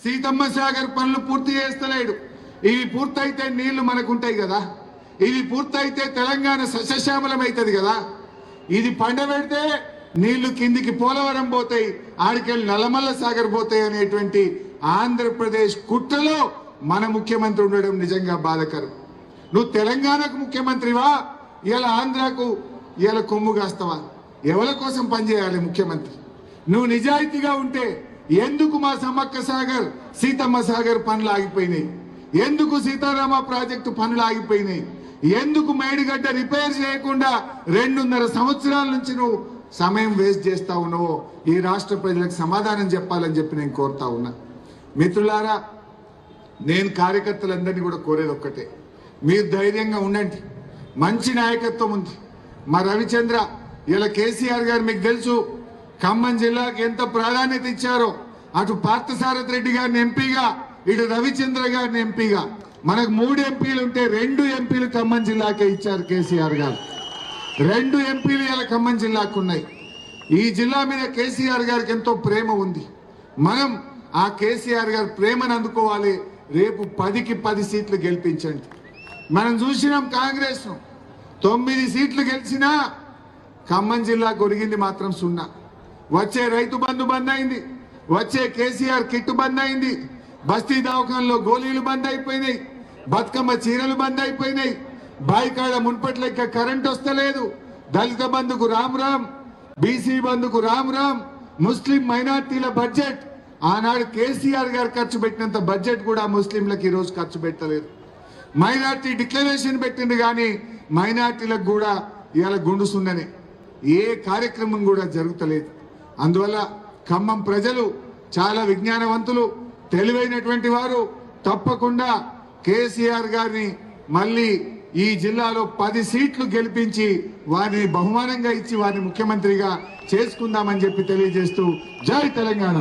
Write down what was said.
సీతమ్మ సాగర్ పనులు పూర్తి చేస్తలేడు. ఇవి పూర్తయితే నీళ్లు మనకుంటాయి కదా, ఇవి పూర్తయితే తెలంగాణ సస్యశ్యామలం అవుతుంది కదా. ఇది పండబెడితే నీళ్లు కిందికి పోలవరం పోతాయి, ఆడికెళ్ళి నల్లమల్ల సాగర్ పోతాయి అనేటువంటి ఆంధ్రప్రదేశ్ కుట్రలో మన ముఖ్యమంత్రి ఉండడం నిజంగా బాధకరం. నువ్వు తెలంగాణకు ముఖ్యమంత్రివా, ఇలా ఆంధ్రాకు ఇలా కొమ్ము కాస్తావా? ఎవరి కోసం పనిచేయాలి ముఖ్యమంత్రి? నువ్వు నిజాయితీగా ఉంటే ఎందుకు మా సమ్మక్క సాగర్ సీతమ్మ సాగర్ పనులు ఆగిపోయినాయి? ఎందుకు సీతారామ ప్రాజెక్టు పనులు ఆగిపోయినాయి? ఎందుకు మేడిగడ్డ రిపేర్ చేయకుండా 2.5 సంవత్సరాల నుంచి నువ్వు సమయం వేస్ట్ చేస్తా ఉన్నావో ఈ రాష్ట్ర ప్రజలకు సమాధానం చెప్పాలని చెప్పి నేను కోరుతా ఉన్నా. మిత్రులారా, నేను కార్యకర్తలందరినీ కూడా కోరేది ఒక్కటే, మీరు ధైర్యంగా ఉండండి. మంచి నాయకత్వం ఉంది. మా రవిచంద్ర ఇలా కేసీఆర్ గారు మీకు తెలుసు ఖమ్మం జిల్లాకి ఎంత ప్రాధాన్యత ఇచ్చారో, అటు పార్థసారథి రెడ్డి గారిని ఎంపీగా, ఇటు రవిచంద్ర గారిని ఎంపీగా. మనకు 3 ఎంపీలు ఉంటే 2 ఎంపీలు ఖమ్మం జిల్లాకే ఇచ్చారు కేసీఆర్ గారు. 2 ఎంపీలు ఇలా ఖమ్మం జిల్లాకు ఉన్నాయి. ఈ జిల్లా మీద కేసీఆర్ గారికి ఎంతో ప్రేమ ఉంది. మనం ఆ కేసీఆర్ గారి ప్రేమను అందుకోవాలి. రేపు 10కి 10 సీట్లు గెలిపించండి. మనం చూసినాం కాంగ్రెస్ 9 సీట్లు గెలిచినా ఖమ్మం జిల్లా కొరిగింది మాత్రం 0. వచ్చే రైతు బంధు బంద్ అయింది, వచ్చే కేసీఆర్ కిట్టు బంద్ అయింది, బస్తీ దవాఖానలో గోళీలు బంద్ అయిపోయినాయి, బతుకమ్మ చీరలు బంద్ అయిపోయినాయి, బాయికాడ మున్పటి లెక్క కరెంట్ వస్తలేదు, దళిత బంధుకు రామ్ రామ్, బీసీ బంధుకు రామ్ రామ్, ముస్లిం మైనార్టీల బడ్జెట్ ఆనాడు కేసీఆర్ గారు ఖర్చు పెట్టినంత బడ్జెట్ కూడా ముస్లింలకు ఈరోజు ఖర్చు పెట్టలేదు. మైనార్టీ డిక్లరేషన్ పెట్టింది కానీ మైనార్టీలకు కూడా ఇవాళ గుండుసుందనే ఏ కార్యక్రమం కూడా జరుగుతలేదు. అందువల్ల ఖమ్మం ప్రజలు చాలా విజ్ఞానవంతులు, తెలివైనటువంటి వారు. తప్పకుండా కేసీఆర్ గారిని మళ్ళీ ఈ జిల్లాలో 10 సీట్లు గెలిపించి వారిని బహుమానంగా ఇచ్చి వారిని ముఖ్యమంత్రిగా చేసుకుందామని చెప్పి తెలియజేస్తూ జై తెలంగాణ.